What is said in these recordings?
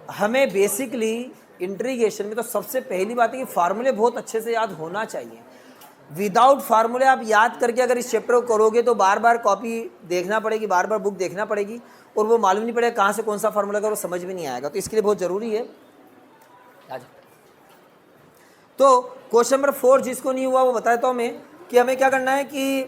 हमें basically integration में तो सबसे पहली बात है कि फार्मूले बहुत अच्छे से याद होना चाहिए। विदाउट फार्मूले आप याद करके अगर इस चैप्टर को करोगे तो बार बार कॉपी देखना पड़ेगी, बार बार बुक देखना पड़ेगी और वो मालूम नहीं पड़ेगा कहाँ से कौन सा फार्मूला का, वो समझ में नहीं आएगा। तो इसके लिए बहुत ज़रूरी है। तो क्वेश्चन नंबर 4 जिसको नहीं हुआ वो बता देता हूँ मैं कि हमें क्या करना है कि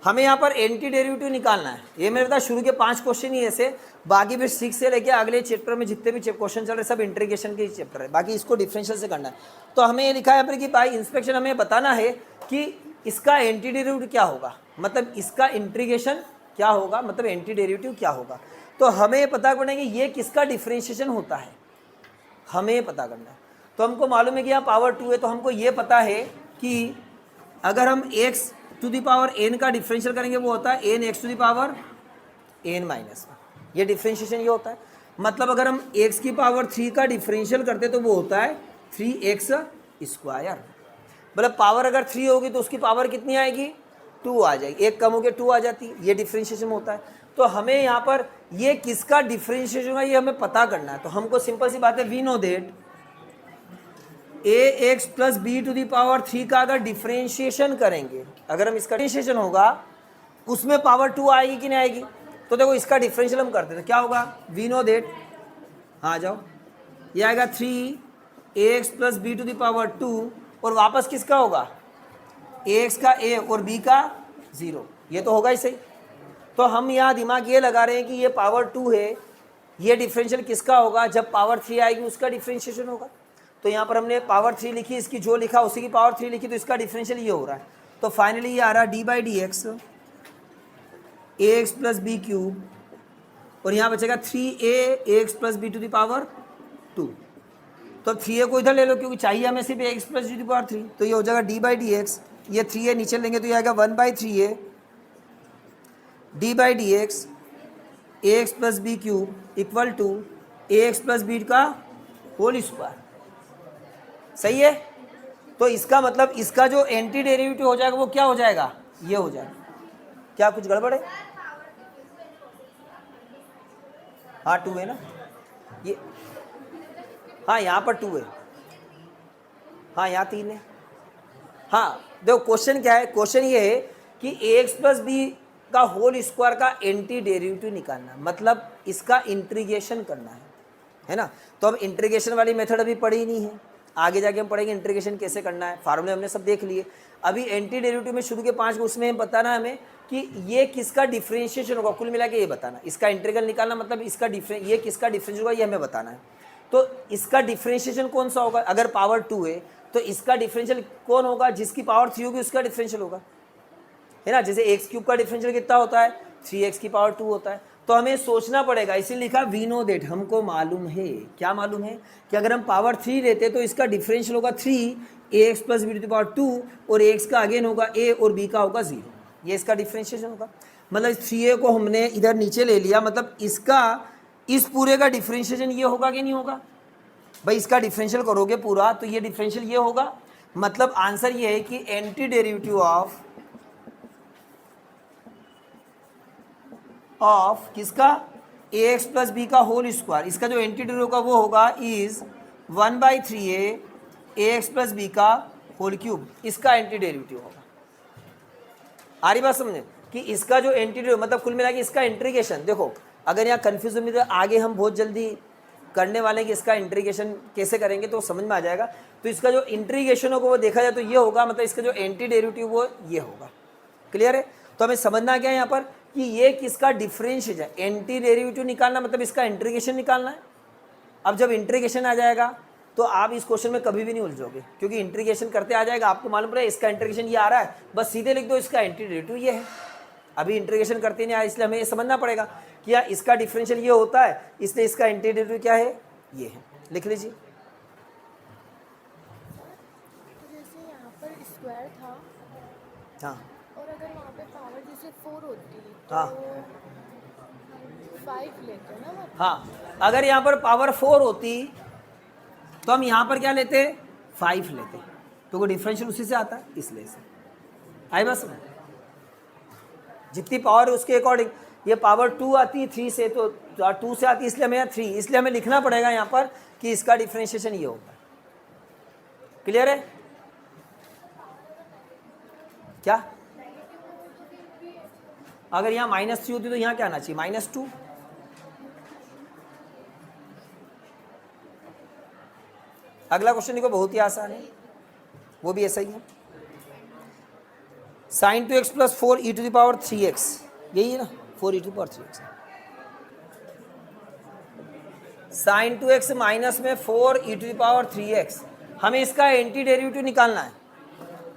हमें यहाँ पर एंटी डेरिवेटिव निकालना है। ये मेरे पास शुरू के 5 क्वेश्चन ही ऐसे, बाकी फिर 6 से लेके अगले चैप्टर में जितने भी क्वेश्चन चल रहे सब इंटीग्रेशन के चैप्टर है, बाकी इसको डिफरेंशियल से करना है। तो हमें ये लिखा है यहाँ पर कि बाई इंस्पेक्शन हमें बताना है कि इसका एंटी डेरिवेटिव क्या होगा, मतलब इसका इंटीग्रेशन क्या होगा, मतलब एंटी डेरिवेटिव क्या होगा। तो हमें पता करना है कि ये किसका डिफ्रेंशिएशन होता है, हमें पता करना है। तो हमको मालूम है कि यहाँ पावर 2 है, तो हमको ये पता है कि अगर हम x to the power n का डिफरेंशियल करेंगे वो होता है n x to the power n minus 1। ये डिफरेंशिएशन ये होता है। मतलब अगर हम x की पावर 3 का डिफरेंशियल करते तो वो होता है 3x स्क्वायर। मतलब पावर अगर 3 होगी तो उसकी पावर कितनी आएगी, 2 आ जाएगी, एक कम हो गया 2 आ जाती है। ये डिफरेंशिएशन होता है। तो हमें यहाँ पर ये किसका डिफरेंशिएशन होगा ये हमें पता करना है। तो हमको सिंपल सी बात है, we know that ax plus B to the power 3 का अगर डिफरेंशिएशन करेंगे, अगर हम इसका डिफरेंशिएशन होगा उसमें पावर 2 आएगी कि नहीं आएगी। तो देखो इसका डिफरेंशियल हम करते हैं तो क्या होगा, वी नो दैट, हाँ जाओ, ये आएगा 3ax plus B to the power 2 और वापस किसका होगा, ax का a और b का 0। ये तो होगा ही सही। तो हम यहाँ दिमाग ये लगा रहे हैं कि ये पावर 2 है, ये डिफरेंशियल किसका होगा, जब पावर 3 आएगी उसका डिफरेंशिएशन होगा। तो यहाँ पर हमने पावर 3 लिखी, इसकी जो लिखा उसी की पावर 3 लिखी, तो इसका डिफरेंशियल ये हो रहा है। तो फाइनली ये आ रहा है D by D X A X plus B cube और यहाँ बचेगा 3a ax plus B to the power 2। तो 3a को इधर ले लो क्योंकि चाहिए हमें सिर्फ ax plus B to the power 3। तो ये हो जाएगा डी बाई डी एक्स, ये 3a नीचे लेंगे तो ये आएगा 1/3a D by D X A X plus B cube equal to A X plus B का होल स्क्वायर। सही है। तो इसका मतलब इसका जो एंटी डेरिवेटिव हो जाएगा वो क्या हो जाएगा, ये हो जाएगा। क्या कुछ गड़बड़ है, हाँ 2 है ना ये, हाँ यहाँ पर 2 है, हाँ यहाँ 3 है। हाँ देखो क्वेश्चन क्या है, क्वेश्चन ये है कि ax प्लस बी का होल स्क्वायर का एंटी डेरिवेटिव निकालना, मतलब इसका इंटीग्रेशन करना है ना। तो अब इंटीग्रेशन वाली मेथड अभी पढ़ी ही नहीं है, आगे जाके हम पढ़ेंगे इंटीग्रेशन कैसे करना है। फार्मूले हमने सब देख लिए। अभी एंटी डेरिवेटिव में शुरू के 5 उसमें हम बताना है हमें कि ये किसका डिफरेंशिएशन होगा, कुल मिला के ये बताना, इसका इंटीग्रल निकालना, मतलब इसका ये किसका डिफरेंशिएशन होगा ये हमें बताना है। तो इसका डिफरेंशिएशन कौन सा होगा, अगर पावर 2 है तो इसका डिफरेंशियल कौन होगा, जिसकी पावर 3 होगी उसका डिफरेंशियल होगा, है ना। जैसे एक्स क्यूब का डिफरेंशियल कितना होता है, 3x की पावर 2 होता है। तो हमें सोचना पड़ेगा, इसीलिए लिखा वी नो दैट, हमको मालूम है, क्या मालूम है कि अगर हम पावर 3 लेते तो इसका डिफरेंशियल होगा 3ax plus B to the power 2 और x का अगेन होगा a और b का होगा 0। ये इसका डिफरेंशिएशन होगा। मतलब 3a को हमने इधर नीचे ले लिया, मतलब इसका इस पूरे का डिफरेंशिएशन ये होगा कि नहीं होगा भाई। इसका डिफरेंशियल करोगे पूरा तो ये डिफरेंशियल ये होगा। मतलब आंसर ये है कि एंटी डेरिवेटिव ऑफ किसका, ax प्लस बी का होल स्क्वायर, इसका जो एंटी डेरिवेटिव होगा वो होगा is 1/3a ax plus B का होल क्यूब, इसका एंटी डेरिवेटिव होगा। आ रही बात समझे कि इसका जो एंटी डेरिवेटिव मतलब कुल मिला के इसका इंटीग्रेशन। देखो अगर यहाँ कन्फ्यूजन में तो आगे हम बहुत जल्दी करने वाले हैं कि इसका इंटीग्रेशन कैसे करेंगे तो समझ में आ जाएगा। तो इसका जो इंटीग्रेशन होगा वो देखा जाए तो ये होगा, मतलब इसका जो एंटी डेरिवेटिव वो ये होगा। क्लियर है। तो हमें समझना क्या है यहाँ पर कि ये किसका डिफरेंशिएशन है, एंटी डेरिवेटिव निकालना, मतलब इसका इंटीग्रेशन निकालना है। अब जब इंटीग्रेशन आ जाएगा तो आप इस क्वेश्चन में कभी भी नहीं उलझोगे, क्योंकि इंटीग्रेशन करते आ जाएगा, आपको मालूम पड़ेगा इसका इंटीग्रेशन ये आ रहा है, बस सीधे लिख दो इसका एंटी डेरिवेटिव ये है। अभी इंटीग्रेशन करते नहीं आया, इसलिए हमें ये समझना पड़ेगा कि यार इसका डिफरेंशियल ये होता है, इसलिए इसका एंटी डेरिवेटिव क्या है, ये है। लिख लीजिए। जैसे यहाँ पर स्क्वायर था, हाँ और अगर वहाँ पे पावर जैसे 4 होती तो हाँ 5 लेते ना मतलब। हाँ, अगर यहाँ पर पावर 4 होती तो हम यहाँ पर क्या लेते, 5 लेते, तो वो डिफरेंशियल उसी से आता है, इसलिए से आई बस। जितनी पावर है उसके अकॉर्डिंग। ये पावर 2 आती है 3 से, तो 2 से आती है इसलिए हमें यहाँ 3, इसलिए हमें लिखना पड़ेगा यहाँ पर कि इसका डिफ्रेंशिएशन ये होगा। क्लियर है क्या? अगर यहाँ -3 होती तो यहाँ क्या आना चाहिए, -2। अगला क्वेश्चन देखो, बहुत ही आसान है, वो भी ऐसा ही है। sin 2x + 4e⁻3x, यही है ना, 4e⁻3x। sin 2x माइनस में 4e⁻3x, हमें इसका एंटी डेरिवेटिव निकालना है,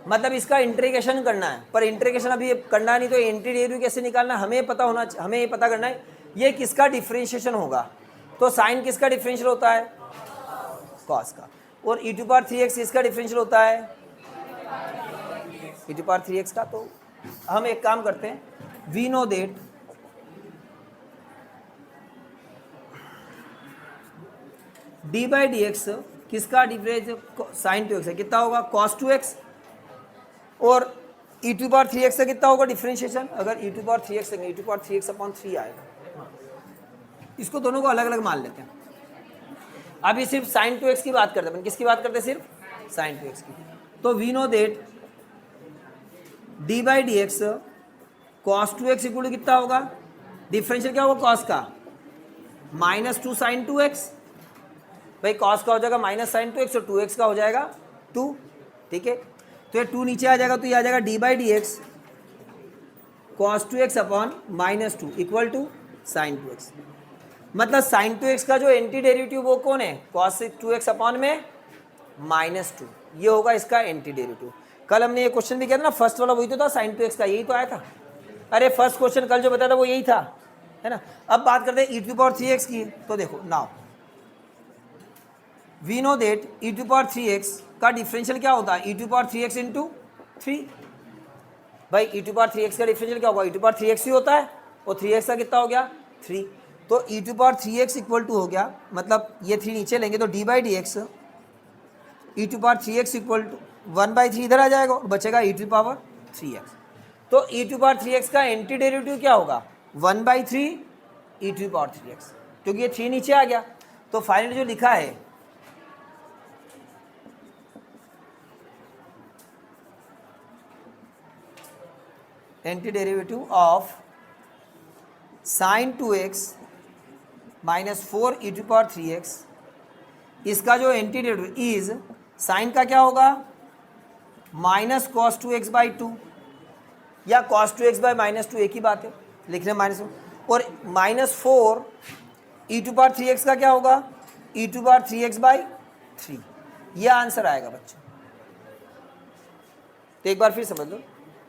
मतलब इसका इंटीग्रेशन करना है। पर इंटीग्रेशन अभी करना नहीं, तो एंटी डेरिवेटिव कैसे निकालना है हमें पता होना, हमें ये पता करना है ये किसका डिफरेंशिएशन होगा। तो साइन किसका डिफरेंशियल होता है, कॉस का, और e⁻3x इसका डिफरेंशियल होता है e⁻3x का। तो हम एक काम करते हैं, वी नो दैट d/dx किसका डिफरेंशियल, sin 2x है, कितना होगा cos 2x, और e⁻3x का कितना होगा डिफरेंशिएशन। अगर e⁻3x है, e⁻3x/3 आएगा। इसको दोनों को अलग अलग मान लेते हैं। अभी सिर्फ sin 2x की बात करते हैं, किसकी बात करते हैं, सिर्फ sin 2x की। तो we know that d/dx cos 2x equal कितना होगा, डिफरेंशियल क्या होगा cos का, -2 sin 2x। भाई cos का हो जाएगा -sin 2x, और 2x का हो जाएगा 2, ठीक है। तो ये 2 नीचे आ जाएगा, तो ये आ जाएगा d/dx cos 2x/-2 equal to sin 2x। मतलब sin 2x का जो एंटी डेरिवेटिव वो कौन है, cos 2x/-2, ये होगा इसका एंटी डेरिवेटिव। कल हमने ये क्वेश्चन भी किया था ना, फर्स्ट वाला वही तो था, sin 2x का यही तो आया था। अरे फर्स्ट क्वेश्चन कल जो बताया था वो यही था, है ना। अब बात करते हैं e⁻3x की। तो देखो now we know that e⁻3x का डिफरेंशियल क्या होता है, e⁻3x × 3। भाई e⁻3x का डिफरेंशियल क्या होगा, e⁻3x ही होता है, और 3x का कितना हो गया 3। तो e⁻3x इक्वल टू हो गया, मतलब ये 3 नीचे लेंगे तो d/dx e⁻3x इक्वल टू 1/3 इधर आ जाएगा, और बचेगा e⁻3x। तो e⁻3x का एंटी डेरिवेटिव क्या होगा, 1/3 e⁻3x, क्योंकि ये 3 नीचे आ गया। तो फाइनली जो लिखा है anti derivative of sin 2x - 4e⁻3x, इसका जो एंटी डेरिवेटिव इज साइन का क्या होगा, -cos 2x/2, या cos 2x/-2 एक ही बात है, लिखने -, और -4 e⁻3x का क्या होगा, e⁻3x/3। यह आंसर आएगा बच्चों। तो एक बार फिर समझ लो,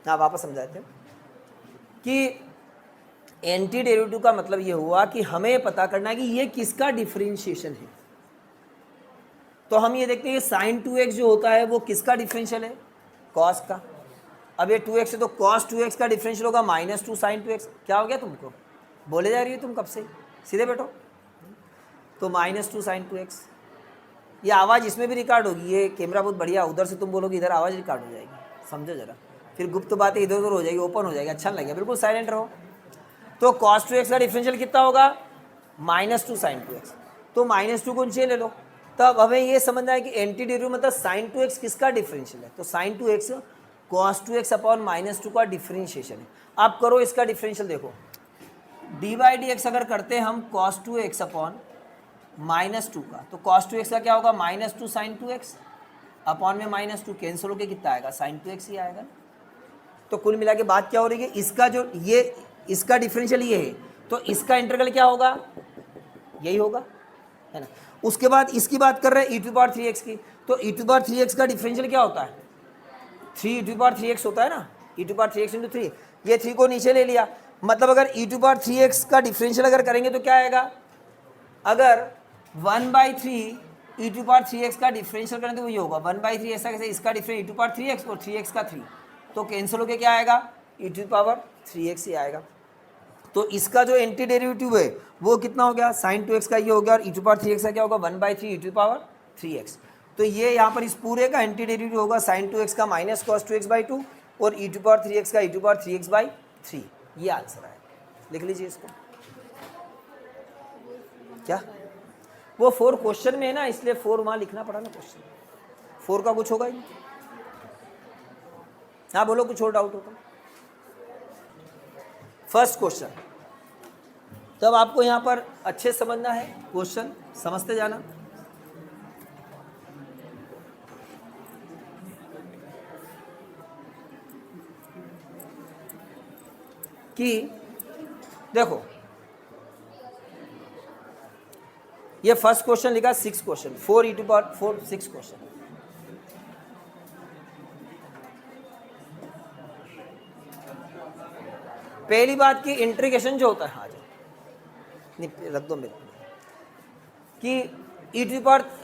हाँ वापस समझाते हैं कि एंटी डेरिवेटिव का मतलब ये हुआ कि हमें पता करना है कि ये किसका डिफरेंशिएशन है। तो हम ये देखते हैं sin 2x जो होता है वो किसका डिफरेंशियल है, cos का। अब ये 2x है तो cos 2x का डिफरेंशियल होगा -2 sin 2x। क्या हो गया तुमको, बोले जा रही हो तुम कब से, सीधे बैठो। तो -2 sin 2x, ये आवाज़ इसमें भी रिकॉर्ड होगी, ये कैमरा बहुत बढ़िया, उधर से तुम बोलोगे इधर आवाज़ रिकॉर्ड हो जाएगी, समझो जरा, फिर गुप्त बातें इधर उधर हो जाएगी, ओपन हो जाएगी, अच्छा नहीं लगेगा, बिल्कुल साइलेंट रहो। तो cos 2x का डिफरेंशियल कितना होगा, -2 sin 2x। तो -2 को नीचे ले लो। तब हमें ये समझना है कि एंटी डेरिवेटिव मतलब sin 2x किसका डिफरेंशियल है। तो sin 2x cos 2x/-2 का डिफरेंशिएशन है। आप करो इसका डिफरेंशियल, देखो d/dx अगर करते हैं हम cos 2x/-2 का, तो cos 2x का क्या होगा, -2 sin 2x अपॉन में -2 कैंसिल होकर कितना आएगा, sin 2x ही आएगा। तो कुल मिला के बात क्या हो रही है, इसका जो ये इसका डिफरेंशियल ये है, तो इसका इंटीग्रल क्या होगा, यही होगा, है ना। उसके बाद इसकी बात कर रहे हैं e⁻3x की। तो e⁻3x का डिफरेंशियल क्या होता है, 3e⁻3x होता है ना, e⁻3x × 3। ये 3 को नीचे ले लिया, मतलब अगर e⁻3x का डिफरेंशियल अगर करेंगे तो क्या आएगा, अगर 1/3 e⁻3x का डिफरेंशियल करें तो वही होगा 1/3। ऐसा कैसे, इसका डिफरेंस e⁻3x और 3x का 3, तो कैंसिल होकर क्या आएगा, e⁻3x ही आएगा। तो इसका जो एंटी डेरिवेटिव है वो कितना हो गया, sin 2x का ये हो गया, और e⁻3x का क्या होगा, 1/3 e⁻3x। तो ये यहाँ पर इस पूरे का एंटी डेरिवेटिव होगा sin 2x का -cos 2x/2 और e⁻3x का e⁻3x/3। ये आंसर है, लिख लीजिए इसको। क्या वो 4 क्वेश्चन में है ना, इसलिए 4 वहां लिखना पड़ा ना क्वेश्चन। 4 का कुछ होगा ही नहीं। हाँ बोलो, कुछ और डाउट हो तो। फर्स्ट क्वेश्चन, तब आपको यहां पर अच्छे समझना है, क्वेश्चन समझते जाना। कि देखो ये फर्स्ट क्वेश्चन लिखा 6 क्वेश्चन, 4e⁴ 6 क्वेश्चन। पहली बात की इंटीग्रेशन जो होता है, हाँ जी रख दो मेरे कि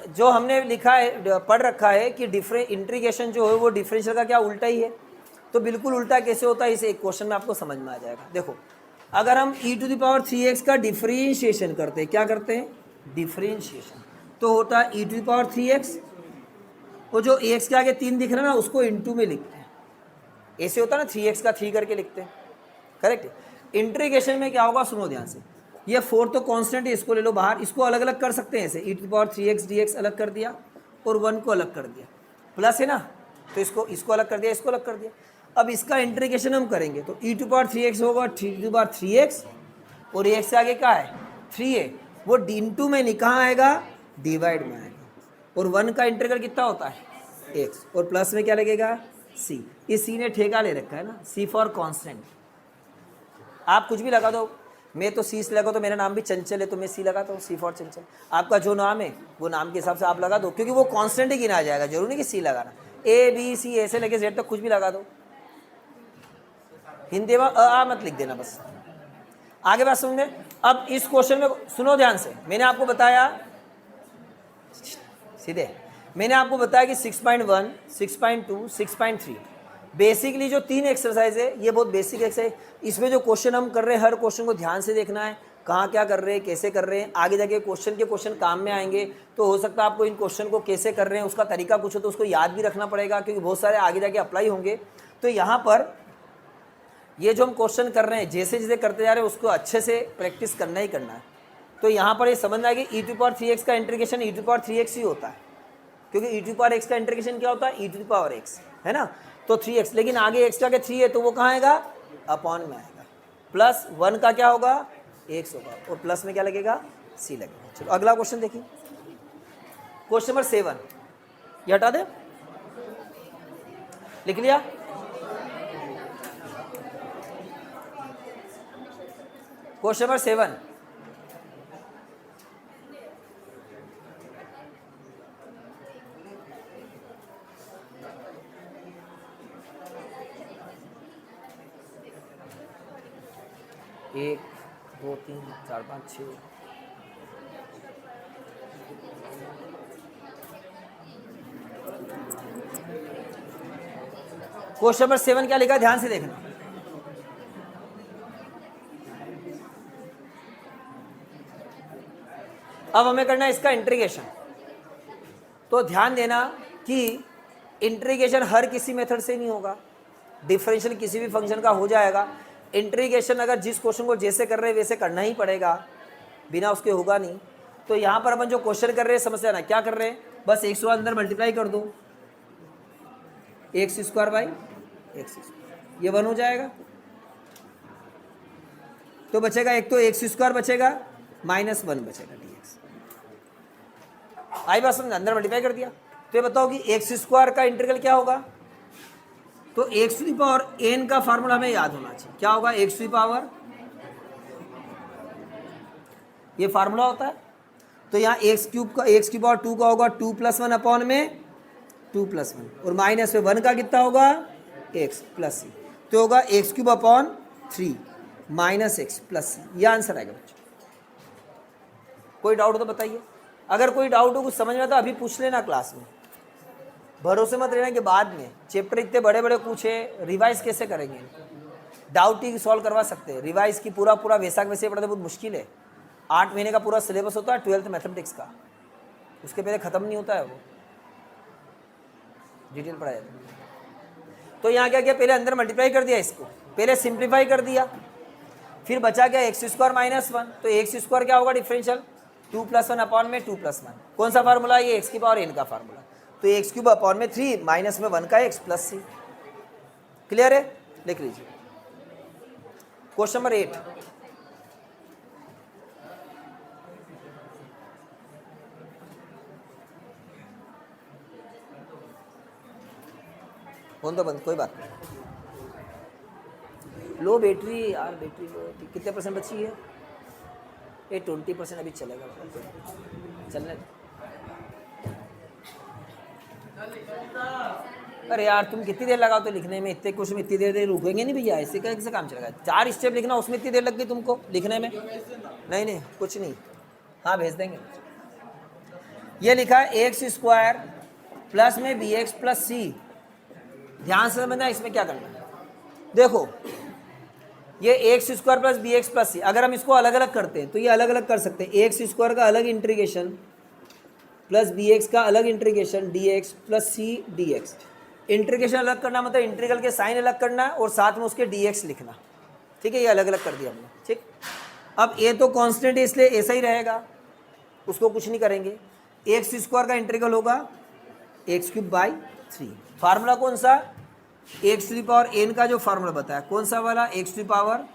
जो हमने लिखा है, पढ़ रखा है कि इंटीग्रेशन जो है वो डिफरेंशियल का क्या उल्टा ही है। तो बिल्कुल उल्टा कैसे होता है, इसे एक क्वेश्चन में आपको समझ में आ जाएगा। देखो अगर हम e⁴x का डिफरेंशिएशन करते हैं, क्या करते हैं, डिफरेंशिएशन, तो होता है e⁴x, वो जो x के आगे 3 दिख रहा है ना, उसको इंटू में लिखते हैं। ऐसे होता है ना, 3x का 3 करके लिखते हैं, करेक्ट। इंटीग्रेशन में क्या होगा, सुनो ध्यान से। ये 4 तो कांस्टेंट है, इसको ले लो बाहर, इसको अलग अलग कर सकते हैं ऐसे, e⁴x dx अलग कर दिया और 1 को अलग कर दिया, प्लस है ना, तो इसको अलग कर दिया, इसको अलग कर दिया। अब इसका इंटीग्रेशन हम करेंगे तो e⁴x होगा 3x, और x से आगे क्या है 3 है, वो इंटू में कहाँ आएगा, डिवाइड में आएगा। और 1 का इंटीग्रल कितना होता है x, और प्लस में क्या लगेगा c। इस c ने ठेका ले रखा है ना, c फॉर कांस्टेंट। आप कुछ भी लगा दो, मैं तो सी से लगा तो मेरा नाम भी चंचल है तो मैं सी लगाता हूँ, सी फॉर चंचल। आपका जो नाम है वो नाम के हिसाब से आप लगा दो, क्योंकि वो कांस्टेंट ही गिना जाएगा, जरूरी नहीं कि सी लगाना। ए बी सी ऐसे लेके जेड तक कुछ भी लगा दो, हिंदी में अ मत लिख देना बस। आगे बात समझे। अब इस क्वेश्चन में सुनो ध्यान से, मैंने आपको बताया सीधे, मैंने आपको बताया कि 6.1, 6.2, 6.3 बेसिकली जो 3 एक्सरसाइज है, ये बहुत बेसिक एक्सरसाइज। इसमें जो क्वेश्चन हम कर रहे हैं, हर क्वेश्चन को ध्यान से देखना है, कहाँ क्या कर रहे हैं, कैसे कर रहे हैं। आगे जाके क्वेश्चन काम में आएंगे, तो हो सकता है आपको इन क्वेश्चन को कैसे कर रहे हैं उसका तरीका कुछ हो तो उसको याद भी रखना पड़ेगा, क्योंकि बहुत सारे आगे जाके अप्लाई होंगे। तो यहाँ पर ये जो हम क्वेश्चन कर रहे हैं, जैसे जैसे करते जा रहे हैं उसको अच्छे से प्रैक्टिस करना ही करना है। तो यहाँ पर ये समझना है कि e⁴x का इंटीग्रेशन e⁴x ही होता है, क्योंकि e⁴x का इंटीग्रेशन क्या होता है, e⁴x है ना, तो 3x। लेकिन आगे x का के 3 है तो वो कहाँ आएगा, अपॉन में आएगा। प्लस 1 का क्या होगा, x होगा, और प्लस में क्या लगेगा, c लगेगा। चलो अगला क्वेश्चन देखिए, क्वेश्चन नंबर 7, ये हटा दे, लिख लिया। क्वेश्चन नंबर 7, एक 2 3 4 5 6 क्वेश्चन नंबर 7 क्या लिखा, ध्यान से देखना। अब हमें करना है इसका इंटीग्रेशन। तो ध्यान देना कि इंटीग्रेशन हर किसी मेथड से नहीं होगा, डिफरेंशियल किसी भी फंक्शन का हो जाएगा। इंटीग्रेशन अगर जिस क्वेश्चन को जैसे कर रहे हैं वैसे करना ही पड़ेगा, बिना उसके होगा नहीं। तो यहाँ पर अपन जो क्वेश्चन कर रहे हैं समझ लेना क्या कर रहे हैं, बस x को अंदर मल्टीप्लाई कर दो, x² बाई x², ये 1 हो जाएगा। तो बचेगा एक तो x² बचेगा, -1 बचेगा dx। आई बात समझ, अंदर मल्टीप्लाई कर दिया। तो ये बताओ कि x² का इंटीग्रल क्या होगा, तो x⁴n का फार्मूला हमें याद होना चाहिए। क्या होगा, x⁴, ये फार्मूला होता है। तो यहाँ x³ का x⁴2 का होगा 2 + 1 अपॉन में 2 + 1, और माइनस में 1 का कितना होगा, x + c, तो होगा x³ अपॉन 3 -x + c। यह आंसर आएगा बच्चों। कोई डाउट हो तो बताइए, अगर कोई डाउट हो कुछ समझ में आता अभी पूछ लेना क्लास में, भरोसे मत रहना कि बाद में। चैप्टर इतने बड़े बड़े पूछे, रिवाइज कैसे करेंगे, डाउट ही सॉल्व करवा सकते हैं। रिवाइज की पूरा वैसा वैसे पढ़ते बहुत मुश्किल है। 8 महीने का पूरा सिलेबस होता है 12th मैथमेटिक्स का, उसके पहले ख़त्म नहीं होता है, वो डिटेल पढ़ाया जाता है। तो यहाँ क्या किया, पहले अंदर मल्टीप्लाई कर दिया, इसको पहले सिंप्लीफाई कर दिया, फिर बचा क्या एक्स स्क्वायर माइनस 1, तो एक्स स्क्वायर क्या होगा डिफरेंशियल 2 + 1 अपॉन में 2 + 1, कौन सा फार्मूला, ये एक्स की पावर एन का फार्मूला, तो एक्स क्यूब अपॉन में 3 माइनस में 1 का एक्स प्लस सी। क्लियर है, लिख लीजिए। क्वेश्चन नंबर 8, फोन तो बंद, कोई बात नहीं। लो बैटरी यार, बैटरी लो, कितने परसेंट बची है, ये 20% अभी चलेगा, चलने दो। अरे यार तुम कितनी देर लगाओ तो लिखने में, इतने क्वेश्चन में इतनी देर रुकेंगे नहीं भैया, ऐसे कैसे काम चलेगा, 4 स्टेप लिखना उसमें इतनी देर लग गई तुमको लिखने में, नहीं नहीं कुछ नहीं, हाँ भेज देंगे। ये लिखा है एक्स स्क्वायर प्लस में बी एक्स प्लस सी, ध्यान से समझना इसमें क्या करना है। देखो ये X square plus B X plus C, अगर हम इसको अलग अलग करते हैं तो ये अलग अलग कर सकते हैं, एक्स स्क्वायर का अलग इंटीग्रेशन प्लस बी एक्स का अलग integration D X plus C D X. Integration अलग करना मतलब इंटीग्रल के साइन अलग करना और साथ में उसके डी एक्स लिखना, ठीक है, ये अलग अलग कर दिया हमने, ठीक। अब ए तो कांस्टेंट है इसलिए ऐसा ही रहेगा, उसको कुछ नहीं करेंगे। एक्स स्क्वायर का इंटीग्रल होगा एक्स क्यूब बाई 3, फार्मूला कौन सा, X to the power N का जो फार्मूला बताया कौन सा वाला, X to the power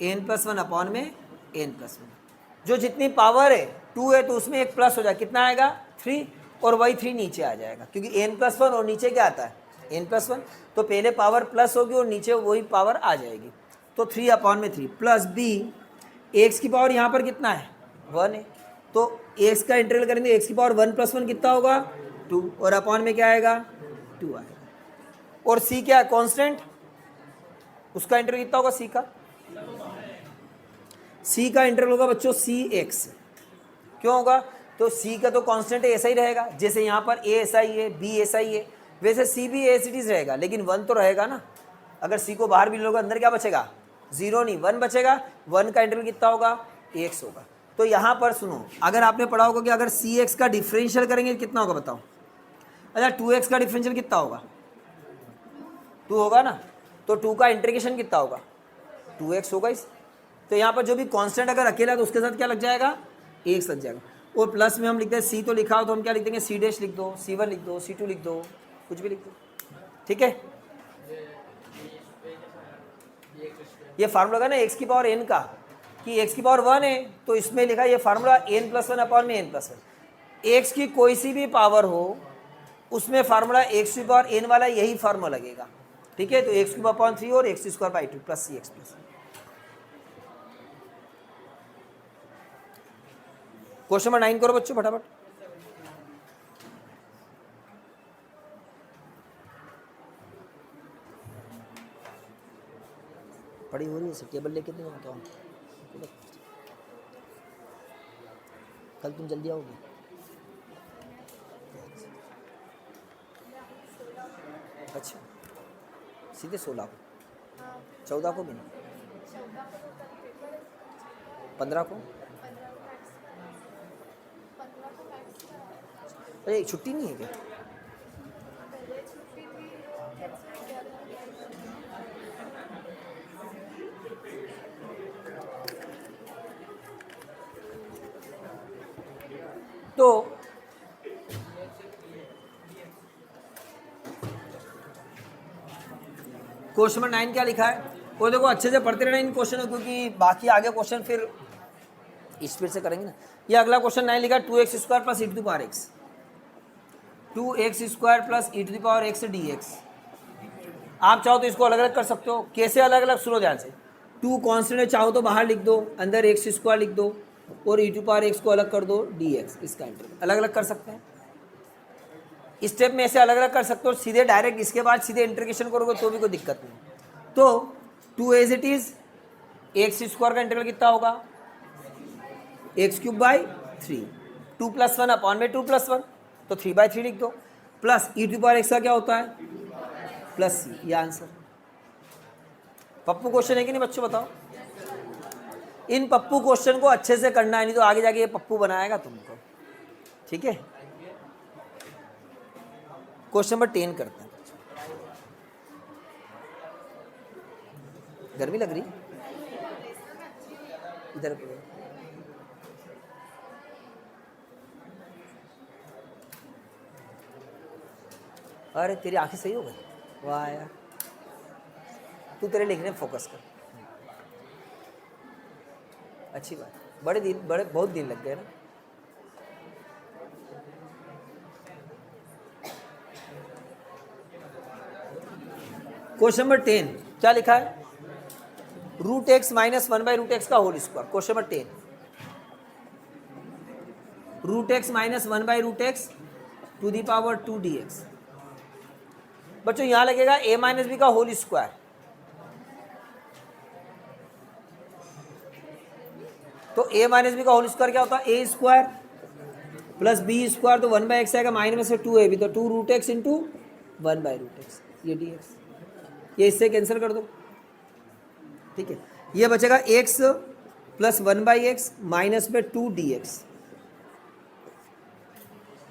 N plus 1 upon में एन प्लस 1, जो जितनी पावर है 2 है तो उसमें एक प्लस हो जाए, कितना आएगा 3, और वही 3 नीचे आ जाएगा क्योंकि एन प्लस 1 और नीचे क्या आता है एन प्लस 1, तो पहले पावर प्लस होगी और नीचे वही पावर आ जाएगी, तो 3 अपॉन में 3 प्लस बी एक्स की पावर यहाँ पर कितना है 1 है, तो एक्स का इंटीग्रल करेंगे, एक्स की पावर 1 + 1 कितना होगा 2, और अपॉन में क्या आएगा 2 आएगा, और सी क्या है कांस्टेंट, उसका इंटीग्रल कितना होगा सी का, सी का इंटीग्रल होगा बच्चों सी एक्स, क्यों होगा, तो सी का तो कांस्टेंट ऐसा ही रहेगा, जैसे यहाँ पर ए ऐसा ही है बी ऐसा ही है, वैसे सी भी एज इट इज रहेगा, लेकिन 1 तो रहेगा ना, अगर सी को बाहर भी लोगे अंदर क्या बचेगा 0 नहीं 1 बचेगा, 1 का इंटीग्रल कितना होगा एक्स होगा। तो यहाँ पर सुनो, अगर आपने पढ़ा होगा कि अगर सी एक्स का डिफरेंशियल करेंगे कितना होगा बताओ, अच्छा 2x का डिफरेंशियल कितना होगा 2 होगा ना, तो 2 का इंटीग्रेशन कितना होगा 2x होगा इस, तो यहाँ पर जो भी कांस्टेंट अगर अकेला तो उसके साथ क्या लग जाएगा x लग जाएगा, और प्लस में हम लिखते हैं सी तो लिखा हो तो हम क्या लिख देंगे सी डैश लिख दो, C1 लिख दो, C2 लिख दो, कुछ भी लिख दो, ठीक है। ये फार्मूला का ना x की पावर n का, कि x की पावर 1 है तो इसमें लिखा ये फार्मूला n + 1 अपॉन में n + 1, x की कोई सी भी पावर हो उसमें फार्मूला x की पावर n वाला यही फार्मूला लगेगा, ठीक है, तो x क्यूब अपॉन 3 और x स्क्वायर by 2 plus C X plus. Question number 9 करो बच्चों फटाफट, पढ़ी हो रही है, टेबल लेके नहीं आता हूँ, कल तुम जल्दी आओगे, अच्छा सीधे 16 को, 14 को भी नहीं, 15 को, अरे छुट्टी नहीं है क्या, तो क्वेश्चन नंबर 9 क्या लिखा है, वो देखो अच्छे से पढ़ते रहना इन क्वेश्चन, क्योंकि बाकी आगे क्वेश्चन फिर स्पीड से करेंगे ना। ये अगला क्वेश्चन 9 लिखा है 2x square plus E to the power X, 2x square plus E to the power X D X. आप चाहो तो इसको अलग अलग कर सकते हो, कैसे अलग अलग सुनो ध्यान से, 2 कॉन्स्टेंट चाहो तो बाहर लिख दो, अंदर एक्स स्क्वायर लिख दो और ई टू पावर एक्स को अलग कर दो डी एक्स, इसका इंटीग्रल अलग अलग कर सकते हैं, स्टेप में ऐसे अलग अलग कर सकते हो, सीधे डायरेक्ट इसके बाद सीधे इंटीग्रेशन करोगे तो भी कोई दिक्कत नहीं। तो 2 as it is X square का इंटीग्रल कितना होगा एक्स क्यूब बाई 3, 2 + 1 अपॉन में 2 + 1, तो 3/3 लिख दो, plus E to power X का क्या होता है प्लस सी, ये आंसर। पप्पू क्वेश्चन है कि नहीं बच्चों बताओ, इन पप्पू क्वेश्चन को अच्छे से करना है, नहीं तो आगे जाके ये पप्पू बनाएगा तुमको, ठीक है। क्वेश्चन नंबर 10 करते हैं, गर्मी लग रही इधर करो। अरे तेरी आंखें सही हो गई, वाह यार। तू तेरे लिखने में फोकस कर, अच्छी बात। बड़े बहुत दिन लग गए ना। क्वेश्चन नंबर 10 क्या लिखा है? रूट एक्स माइनस 1/√x का whole square. Question number 10, root X minus 1/√x to the power 2dx। बच्चों यहां लगेगा a माइनस बी का होल स्क्वायर। तो a माइनस बी का होल स्क्वायर क्या होता है? a square plus B square, तो 1/x आएगा, माइनस में से 2ab, तो 2√x इंटू 1/√x, ये dx। ये इससे कैंसिल कर दो, ठीक है। ये बचेगा x प्लस 1/x माइनस में 2dx।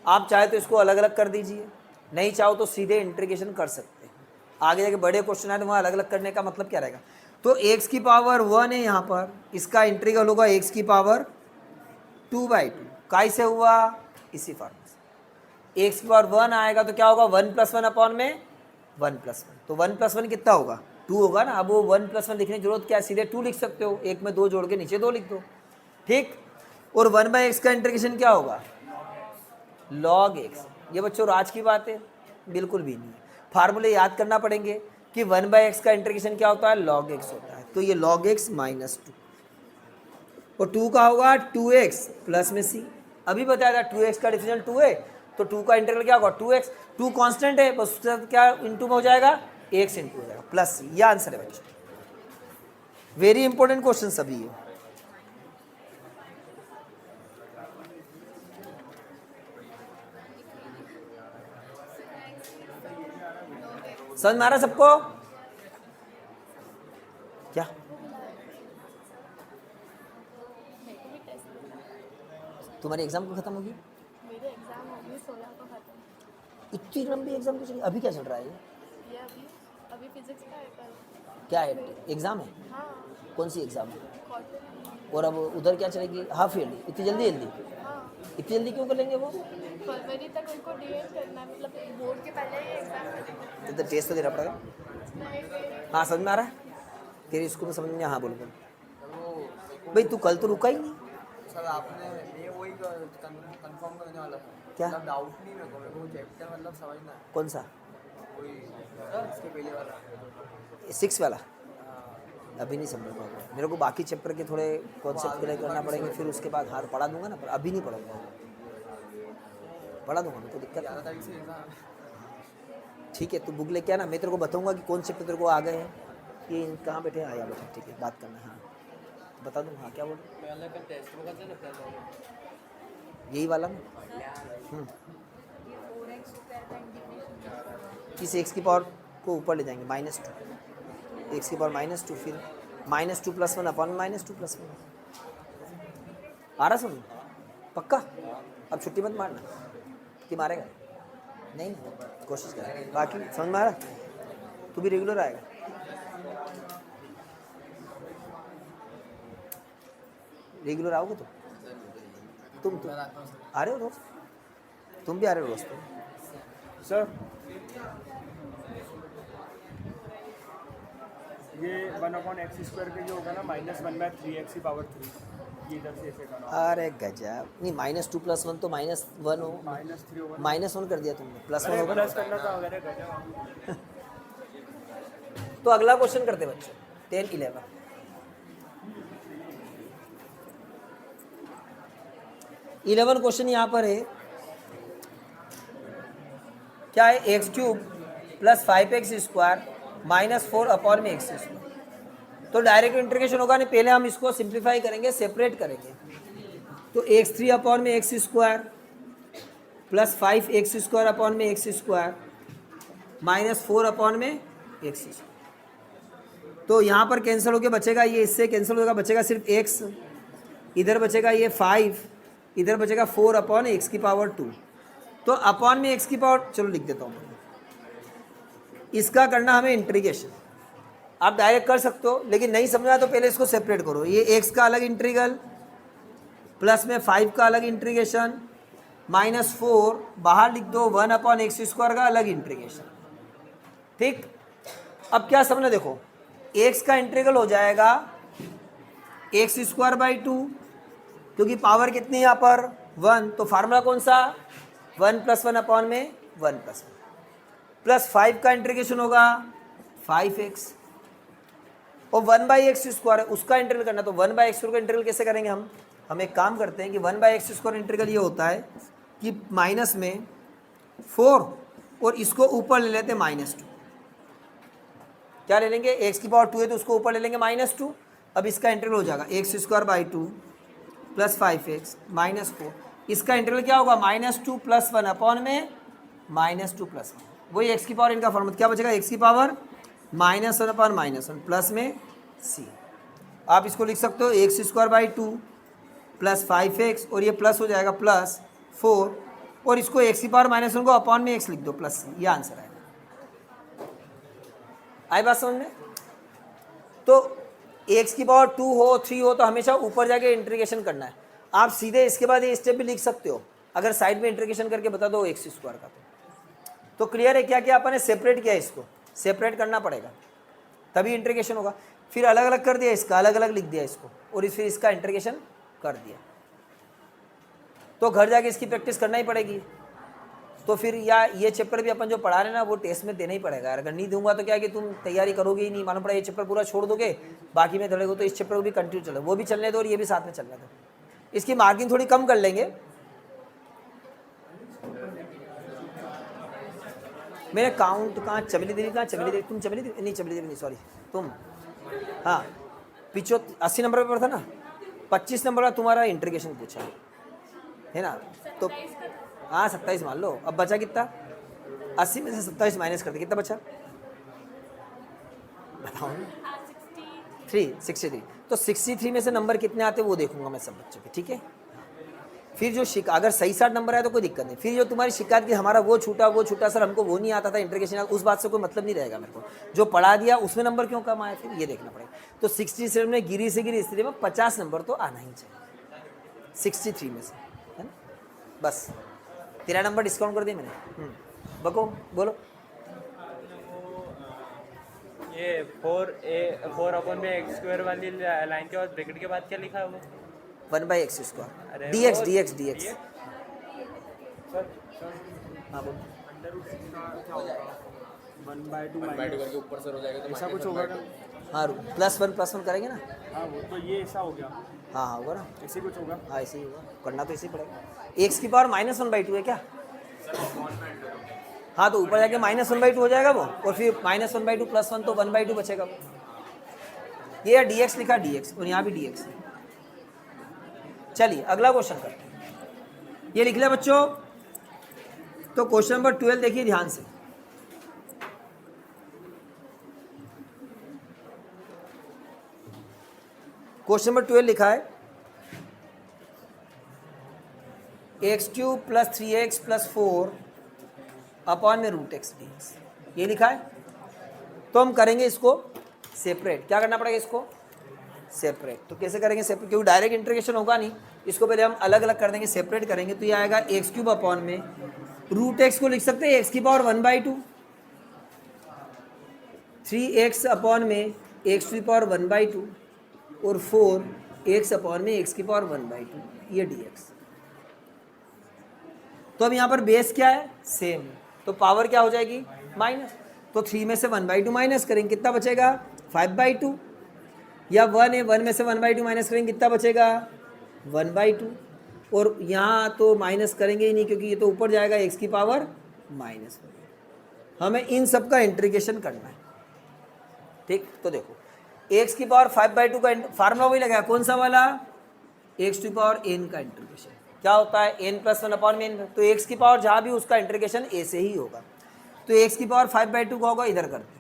आप चाहे तो इसको अलग अलग कर दीजिए, नहीं चाहो तो सीधे इंटीग्रेशन कर सकते हैं। आगे जाके बड़े क्वेश्चन आए तो वहाँ अलग अलग करने का मतलब क्या रहेगा? तो x की पावर 1 है यहाँ पर, इसका इंटीग्रल होगा x की पावर 2/2। कैसे हुआ? इसी फॉर्म से। x की पावर 1 आएगा तो क्या होगा? 1 + 1 अपॉन में 1 + 1, तो 1 + 1 कितना होगा? 2 होगा ना। अब वो 1 + 1 लिखने की जरूरत क्या है? सीधे 2 लिख सकते हो, एक में 2 जोड़ के नीचे 2 लिख दो, ठीक। और 1/x का इंटीग्रेशन क्या होगा? log x। ये बच्चों राज की बात है? बिल्कुल भी नहीं है। फार्मूले याद करना पड़ेंगे कि 1/x का इंटीग्रेशन क्या होता है? log x होता है। तो ये log x माइनस 2, और 2 का होगा 2x प्लस में c। अभी बताया था 2x का डिफरेंशियल 2 है, तो 2 का इंटीग्रल क्या होगा? 2x। 2 कांस्टेंट है, बस उसके साथ क्या इंटू में हो जाएगा? x इंटू हो जाएगा प्लस c। यह आंसर है बच्चों। वेरी इंपॉर्टेंट क्वेश्चन सभी है। समझ में आ रहा सबको? क्या तुम्हारी एग्जाम को खत्म होगी? मेरे एग्जाम होगी 16 को खत्म। इतनी लंबी एग्जाम क्यों चली? अभी क्या चल रहा है? ये अभी फिजिक्स का है कल। क्या है? एग्जाम है? हाँ, कौन सी एग्जाम है? क्वार्टर। और अब उधर क्या चलेगी? Half yearly? इतनी जल्दी जल्दी? हाँ, इतनी जल्दी क्यों कर लेंगे वो? फरवरी तक उनको डीएड करना है, मतलब बोर्ड के पहले ही एग्जाम करेंगे। तो टेस्ट तो देना पड़ेगा। हाँ समझ में आ रहा है? तेरी स्कूल में समझ में? हाँ बोलो बोलो। भाई तू कल तो रुका ही नहीं। सर आपने ये वही कंफर्म करने वाला था। क्या? मतलब डाउट नहीं मेरे को चैप्टर मतलब समझना है। कौन सा? कोई इसके पहले वाला 6 वाला? अभी नहीं समझ पाऊंगा, मेरे को बाकी चैप्टर के थोड़े कॉन्सेप्ट क्लियर करना पड़ेंगे, फिर उसके बाद हाँ पढ़ा दूंगा ना, पर अभी नहीं पढ़ाऊंगा। पढ़ा दूंगा, मेरे को दिक्कत 11 तारीख से एग्जाम। ठीक है। तू बुक लेके आना, मैं तेरे को बताऊंगा कि कौन चैप्टर तेरे को आ गए हैं, ये कहाँ बैठे आया बैठे, ठीक है बात करना। हाँ बता दूँ। हाँ क्या बोल? पहले का टेस्ट होगा तो ना यही वाला ना। इस x की पावर को ऊपर ले जाएंगे -2, x की पावर -2, फिर -2 + 1 अपॉन -2 + 1। आ रहा समझ? पक्का? अब छुट्टी मत मारना कि मारेगा नहीं, कोशिश कर। बाकी समझ में आ रहा? तू भी रेगुलर आएगा? रेगुलर आओगे तुम आ रहे हो रोज? तुम भी आ रहे हो रोज? तो सर ये 1/x² का जो होगा ना -1/3x की पावर 3, ये इधर से ऐसे करना। अरे गजब। नहीं -2 + 1 तो -1 हो, -3 होगा। -1 कर दिया तुमने, +1 अरे होगा। प्लस करना था अगर गजब। तो अगला क्वेश्चन करते बच्चों, 10 11। क्वेश्चन यहाँ पर है, क्या है? x³ + 5x² -4 अपॉन में x²। तो डायरेक्ट इंटीग्रेशन होगा नहीं, पहले हम इसको सिंप्लीफाई करेंगे, सेपरेट करेंगे। तो x3 अपॉन में x² + 5x² अपॉन में x² -4 अपॉन में x²। तो यहाँ पर कैंसिल होकर बचेगा ये, इससे कैंसिल होगा, बचेगा सिर्फ x, इधर बचेगा ये 5, इधर बचेगा 4 अपॉन x की पावर 2। तो अपॉन में x की पावर, चलो लिख देता हूँ, इसका करना हमें इंटीग्रेशन। आप डायरेक्ट कर सकते हो, लेकिन नहीं समझा तो पहले इसको सेपरेट करो। ये x का अलग इंटीग्रल, प्लस में 5 का अलग इंटीग्रेशन, -4 बाहर लिख दो, 1/x² का अलग इंटीग्रेशन। ठीक, अब क्या समझना, देखो x का इंटीग्रल हो जाएगा x²/2, क्योंकि पावर कितनी है यहाँ पर 1, तो फार्मूला कौन सा 1 + 1 अपॉन में 1 + 1, प्लस 5 का इंटीग्रेशन होगा 5x, और 1/x² है उसका इंटीग्रल करना, तो 1/x² का इंटीग्रल कैसे करेंगे हम एक काम करते हैं कि 1/x² इंटीग्रल ये होता है कि माइनस में 4 और इसको ऊपर ले लेते हैं -2, क्या ले लेंगे, x⁴ है तो उसको ऊपर ले लेंगे -2। अब इसका इंटीग्रल हो जाएगा x²/2 + 5x -4, इसका इंटीग्रल क्या होगा -2 + 1 अपॉन में -2 + 1, वही x⁴ इनका फॉर्मूला क्या बचेगा, x⁴ -1/-1 प्लस में c। आप इसको लिख सकते हो x²/2 + 5x, और ये प्लस हो जाएगा +4, और इसको x⁻−1 को अपॉन में x लिख दो +c, ये आंसर आएगा। आई बात समझ में? तो x⁻2 हो 3 हो तो हमेशा ऊपर जाके इंटीग्रेशन करना है। आप सीधे इसके बाद ये स्टेप भी लिख सकते हो, अगर साइड में इंटीग्रेशन करके बता दो x² का, तो क्लियर है क्या क्या अपन ने सेपरेट किया है, इसको सेपरेट करना पड़ेगा तभी इंटीग्रेशन होगा। फिर अलग अलग कर दिया, इसका अलग अलग लिख दिया इसको, और फिर इसका इंटीग्रेशन कर दिया, तो घर जाके इसकी प्रैक्टिस करना ही पड़ेगी। तो फिर या ये चैप्टर भी अपन जो पढ़ा रहे हैं ना वो टेस्ट में देना ही पड़ेगा, अगर नहीं दूंगा तो क्या है कि तुम तैयारी करोगे ही नहीं, मालूम पड़ा ये चैप्टर पूरा छोड़ दोगे, बाकी में धड़ेगो, तो इस चैप्टर को भी कंटिन्यू चले, वो भी चलने दो और ये भी साथ में चलने दो, इसकी मार्किंग थोड़ी कम कर लेंगे। मेरे काउंट कहाँ, चमेली देवी कहाँ, चमेली देवी, तुम चमेली देवी नहीं, चमेली देवी नहीं, सॉरी तुम, हाँ 80 नंबर पर था ना, 25 नंबर का तुम्हारा इंटीग्रेशन पूछा है ना, तो हाँ 27 मान लो। अब बचा कितना, 80 में से 27 माइनस करते कितना बचा, बताओ ना, 63। तो 63 में से नंबर कितने आते वो देखूंगा मैं सब बच्चों के, ठीक है। फिर जो अगर सही 60 नंबर आया तो कोई दिक्कत नहीं, फिर जो तुम्हारी शिकायत की हमारा वो छूटा सर, हमको वो नहीं आता था इंटीग्रेशन, उस बात से कोई मतलब नहीं रहेगा मेरे को, जो पढ़ा दिया उसमें नंबर क्यों कम आया, फिर ये देखना पड़ेगा। तो 67 में गिरी से गिरी स्थिति में 50 नंबर तो आना ही चाहिए 63 में से, है ना। बस तेरा नंबर डिस्काउंट कर दिया मैंने। बको बोलो, ये 4/x² वाली लाइन के बाद ब्रैकेट के बाद क्या लिखा है वो, 1/x², अरे dx। हाँ बोलो, 1/2 करके ऊपर से हो जाएगा तो ऐसा कुछ होगा क्या? हाँ +1 करेंगे ना, हाँ वो तो ये ऐसा हो गया, हाँ होगा ना, ऐसे कुछ होगा। हाँ ऐसे ही होगा, करना तो ऐसे ही पड़ेगा। x⁻−1/2 है क्या, हाँ तो ऊपर जाके -1/2 हो जाएगा वो, और फिर -1/2 + 1 तो 1/2 बचेगा वो। ये dx लिखा dx, और यहाँ भी dx है। चलिए अगला क्वेश्चन करते हैं, ये लिख लिया बच्चों। तो क्वेश्चन नंबर 12 देखिए ध्यान से, क्वेश्चन नंबर 12 लिखा है x³ + 3x + 4 अपॉन में √x dx, ये लिखा है। तो हम करेंगे इसको सेपरेट, क्या करना पड़ेगा इसको सेपरेट। तो कैसे करेंगे सेपरेट, क्योंकि डायरेक्ट इंटीग्रेशन होगा नहीं, इसको पहले हम अलग अलग कर देंगे, सेपरेट करेंगे। तो ये आएगा x³ अपॉन में √x को लिख सकते हैं x⁻1/2, 3x अपॉन में x⁻1/2 और 4x अपॉन में x⁻1/2, ये dx। तो अब यहाँ पर बेस क्या है सेम, तो पावर क्या हो जाएगी माइनस, तो 3 में से 1/2 माइनस करेंगे कितना बचेगा 5/2, या 1 है 1 में से 1/2 माइनस करेंगे कितना बचेगा 1/2, और यहाँ तो माइनस करेंगे ही नहीं क्योंकि ये तो ऊपर जाएगा x⁻1। हमें इन सब का इंटीग्रेशन करना है, ठीक। तो देखो x⁻5/2 का फार्मूला वही लगाया, कौन सा वाला, x⁻n का इंटीग्रेशन क्या होता है n + 1 अपॉन में n, तो x⁻ जहाँ भी उसका इंटीग्रेशन a से ही होगा। तो x⁻5/2 का होगा, इधर करते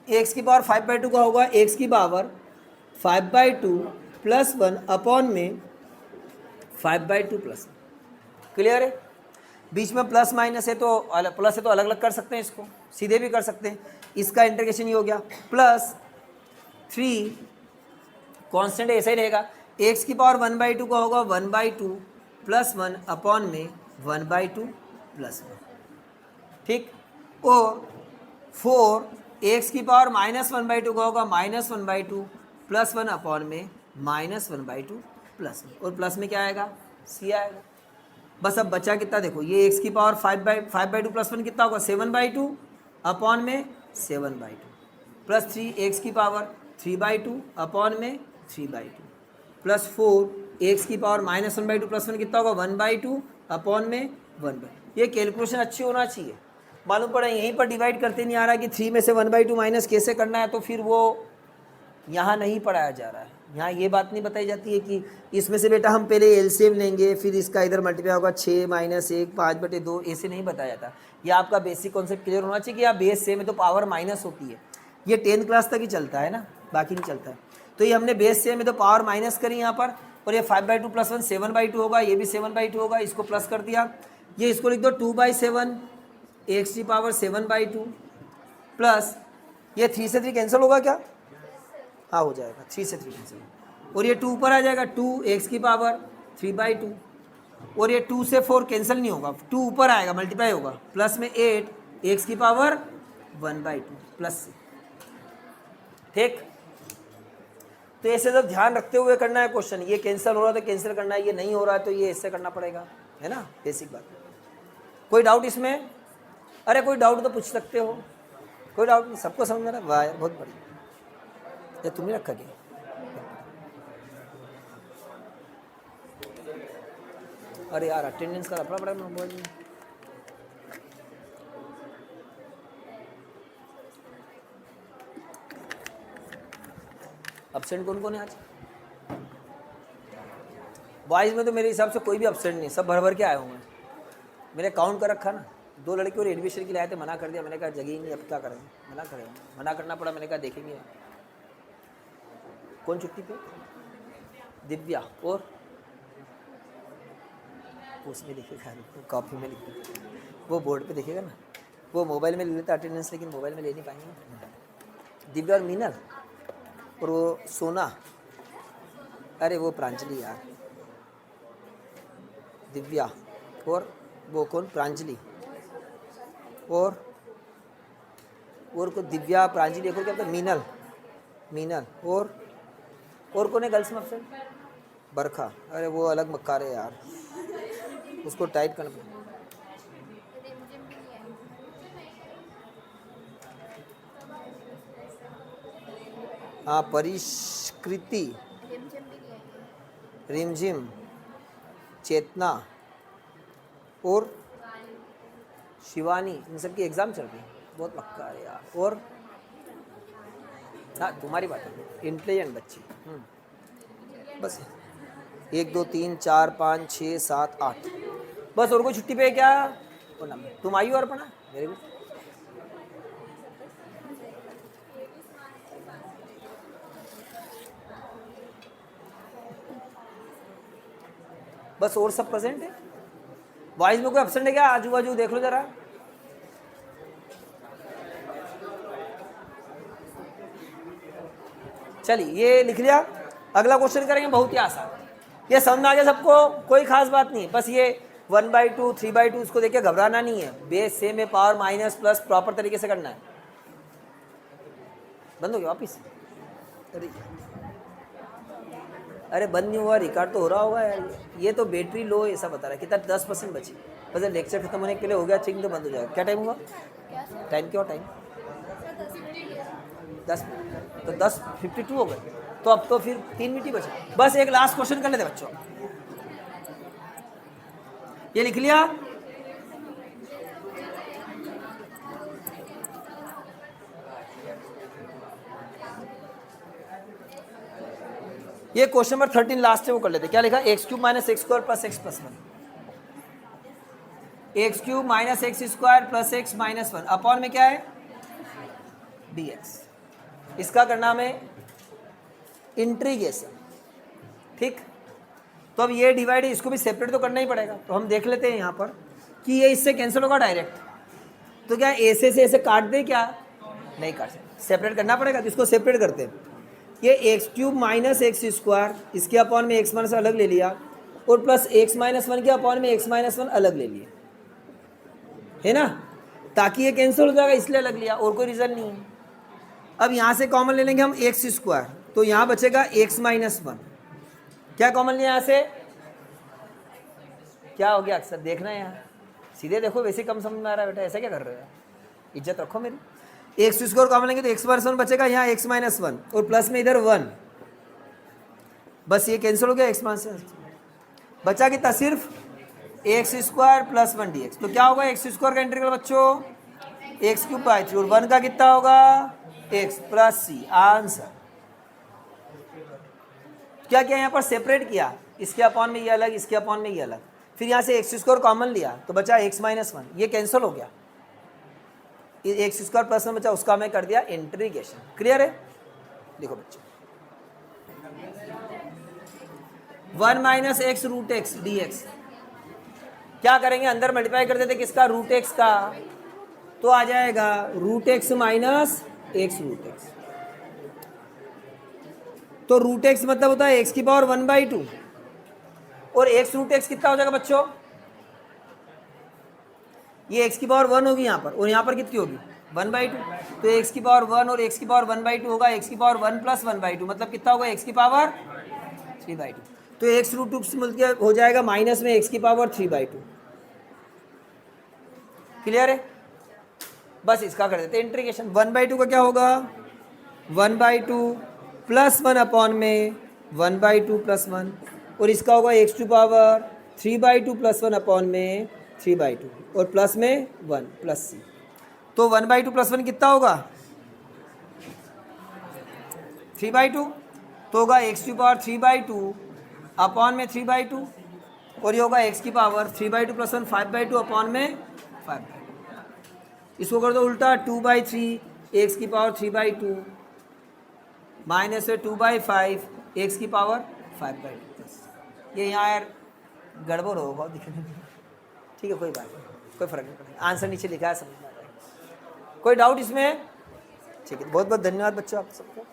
हैं, x⁻5/2 का होगा x⁻5/2 + 1 अपॉन में 5/2 + 1। क्लियर है, बीच में प्लस माइनस है तो प्लस है तो अलग अलग कर सकते हैं, इसको सीधे भी कर सकते हैं। इसका इंटीग्रेशन ये हो गया प्लस 3 कांस्टेंट ऐसा ही रहेगा, एक्स की पावर 1/2 का होगा 1/2 प्लस 1 अपॉन में 1/2 प्लस 1, ठीक। और 4 एक्स की पावर -1/2 का होगा -1/2 प्लस 1 अपॉन में -1/2 प्लस 1, और प्लस में क्या आएगा, सी आएगा। बस अब बचा कितना देखो, ये एक्स की पावर 5/2 प्लस 1 कितना होगा 7/2 अपॉन में 7/2 प्लस 3 एक्स की पावर 3/2 अपॉन में 3/2 प्लस 4 एक्स की पावर -1/2 प्लस 1 कितना होगा 1/2 अपॉन में 1/2। ये कैलकुलेशन अच्छी होना चाहिए, मालूम पड़ा यहीं पर डिवाइड करते नहीं आ रहा कि 3 में से 1/2 माइनस कैसे करना है, तो फिर वो यहाँ नहीं पढ़ाया जा रहा है। यहाँ ये बात नहीं बताई जाती है कि इसमें से बेटा हम पहले एलसीएम लेंगे, फिर इसका इधर मल्टीप्लाई होगा 6 - 1 5/2, ऐसे नहीं बताया जाता। ये आपका बेसिक कॉन्सेप्ट क्लियर होना चाहिए कि यहाँ बेस सेम है तो पावर माइनस होती है, ये 10th क्लास तक ही चलता है ना, बाकी नहीं चलता है। तो ये हमने बेस सेम है तो पावर माइनस करी यहाँ पर, और ये 5/2 प्लस 1 7/2 होगा, ये भी 7/2 होगा, इसको प्लस कर दिया। ये इसको लिख दो 2/7 एक्स की पावर 7/2 प्लस ये 3 से 3 कैंसिल होगा क्या, हाँ हो जाएगा, 3 से 3 कैंसिल, और ये 2 ऊपर आ जाएगा 2 एक्स की पावर 3/2, और ये 2 से 4 कैंसिल नहीं होगा, 2 ऊपर आएगा मल्टीप्लाई होगा, प्लस में 8 एक्स की पावर 1/2 प्लस से, ठीक। तो ऐसे सब ध्यान रखते हुए करना है क्वेश्चन, ये कैंसिल हो रहा है तो कैंसिल करना है, ये नहीं हो रहा है तो ये ऐसे करना पड़ेगा, है ना, बेसिक बात। कोई डाउट इसमें, अरे कोई डाउट तो पूछ सकते हो, कोई डाउट नहीं, सबको समझ में रहा, वाह यार बहुत बढ़िया। ये तुमने रखा क्या, अरे यार अटेंडेंस का रखना पड़ेगा मोबाइल में। अब्सेंट कौन कौन है आज, बॉयज़ में तो मेरे हिसाब से कोई भी अब्सेंट नहीं, सब भर भर के आए होंगे। मैंने काउंट कर रखा ना, 2 लड़के और एडमिशन के लिए आए थे, मना कर दिया, मैंने कहा जगह ही नहीं, अब क्या करेंगे, मना करना पड़ा, मैंने कहा देखेंगे। कौन छुट्टी पे, दिव्या, और उसमें लिखेगा, कॉपी में लिखेगा, वो बोर्ड पे दिखेगा ना, वो मोबाइल में ले लेता अटेंडेंस, लेकिन मोबाइल में ले नहीं पाएंगे। दिव्या और मीनल, और वो सोना, अरे वो प्रांजलि यार, दिव्या और वो कौन प्रांजलि, और को दिव्या प्रांजलि, और क्या बोलते मीनल और कौन है गर्ल्स में अब्सेंट, बरखा, अरे वो अलग मक्कार है यार, उसको टाइट करना पड़ेगा। हाँ परिष्कृति, रिमझिम, चेतना और शिवानी, इन सब की एग्ज़ाम चल रही है, बहुत मक्का है यार। और हाँ तुम्हारी बात है, इंटेलिजेंट बच्ची, बस 1 2 3 4 5 6 7 8, बस। और कोई छुट्टी पे है क्या, और ना तुम आई हो अर्पणा, वेरी गुड। बस और सब प्रेजेंट है, बॉयज में कोई एब्सेंट है क्या, आजू बाजू देख लो जरा। चलिए ये लिख लिया, अगला क्वेश्चन करेंगे, बहुत ही आसान, ये समझ में आ गया सबको, कोई खास बात नहीं, बस ये 1/2 3/2 इसको देख के घबराना नहीं है, बेस सेम है, पावर माइनस प्लस प्रॉपर तरीके से करना है। बंद हो गया वापिस, अरे बंद नहीं हुआ, रिकॉर्ड तो हो रहा होगा यार, ये तो बैटरी लो ऐसा बता रहा है, कितना 10% बची, बस लेक्चर खत्म होने के लिए हो गया, ठीक तो बंद हो जाएगा। क्या टाइम हुआ, टाइम क्या, टाइम 10, तो 10:52 हो गए, तो अब तो फिर 3 मिनट ही बचे, बस एक लास्ट क्वेश्चन कर लेते बच्चों। ये लिख लिया, ये क्वेश्चन नंबर 13 लास्ट है, वो कर लेते। क्या लिखा, x³ - x² + x + 1, x³ - x² + x - 1 upon में क्या है dx, इसका करना है इंटीग्रेशन, ठीक। तो अब ये डिवाइड है, इसको भी सेपरेट तो करना ही पड़ेगा, तो हम देख लेते हैं यहाँ पर कि ये इससे कैंसिल होगा डायरेक्ट, तो क्या ऐसे से ऐसे काट दे क्या, नहीं कर सकते, सेपरेट करना पड़ेगा, तो इसको सेपरेट करते हैं। ये x cube minus x square इसके अपॉन में एक्स माइनस अलग ले लिया, और प्लस एक्स माइनस वन के अपॉन में एक्स माइनस वन अलग ले लिया, है ना, ताकि ये कैंसिल हो जाएगा इसलिए अलग लिया, और कोई रीज़न नहीं है। अब यहाँ से कॉमन ले लेंगे हम एक्स स्क्वायर, तो यहाँ बचेगा एक्स माइनस वन। क्या कॉमन लिया यहाँ से, क्या हो गया अक्सर देखना है यहाँ, सीधे देखो, वैसे कम समझ में आ रहा है बेटा, ऐसा क्या कर रहे हो, इज्जत रखो मेरी। एक्स स्क्वायर कॉमन लेंगे तो एक्स माइनस वन बचेगा, यहाँ एक्स माइनस वन और प्लस में इधर वन, बस ये कैंसिल हो गया, एक्स माइनस बचा कितना, सिर्फ x square plus one D x. तो क्या होगा, एक्स स्क्वायर का इंटीग्रल बच्चों एक्स क्यूब बाई थ्री, और वन का कितना होगा एक्स प्लस सी, आंसर। क्या किया यहाँ पर, सेपरेट किया, इसके अपॉन में ये अलग, इसके अपॉन में ये अलग, फिर यहाँ से एक्स स्क्वायर कॉमन लिया तो बचा एक्स माइनस वन, ये कैंसिल हो गया, एक्स स्क्वायर प्लस वन बचा, उसका मैं कर दिया इंटीग्रेशन। क्लियर है, देखो बच्चों, one minus X root X D X, क्या करेंगे, अंदर मल्टीप्लाई कर देते किसका, रूट एक्स का, तो आ जाएगा root X minus X root X. तो रूट एक्स मतलब होता है एक्स की पावर वन बाई टू, और एक्स रूट एक्स कितना हो जाएगा बच्चों, ये एक्स की पावर वन होगी यहाँ पर, और यहाँ पर कितनी होगी वन बाई टू, तो एक्स की पावर वन और एक्स की पावर वन बाई टू होगा, एक्स की power one plus one by to, मतलब कितना होगा एक्स की पावर थ्री बाई टू। तो एक्स रूट टू से हो जाएगा माइनस में एक्स की power three by to. Clear है, बस इसका कर देते इंटीग्रेशन। वन बाई टू का क्या होगा, one by two plus one upon में one by two plus one, और इसका होगा X to power three by two plus one upon में थ्री बाई टू, और प्लस में वन प्लस सी। तो one by two plus one कितना होगा, थ्री बाई टू, तो होगा X to power three by two upon में three by two, और ये होगा एक्स की power three by two plus one five by two upon में फाइव बाई टू। इसको कर दो उल्टा, टू बाई थ्री एक्स की power three by to minus है टू बाई फाइव एक्स की पावर फाइव बाई टू। ये यहाँ यार गड़बड़ होगा दिखने में, ठीक है कोई बात नहीं, कोई फर्क नहीं पड़ेगा, आंसर नीचे लिखा है समझ में आ जाएगा। कोई डाउट इसमें, ठीक है, बहुत बहुत धन्यवाद बच्चों आप सबको।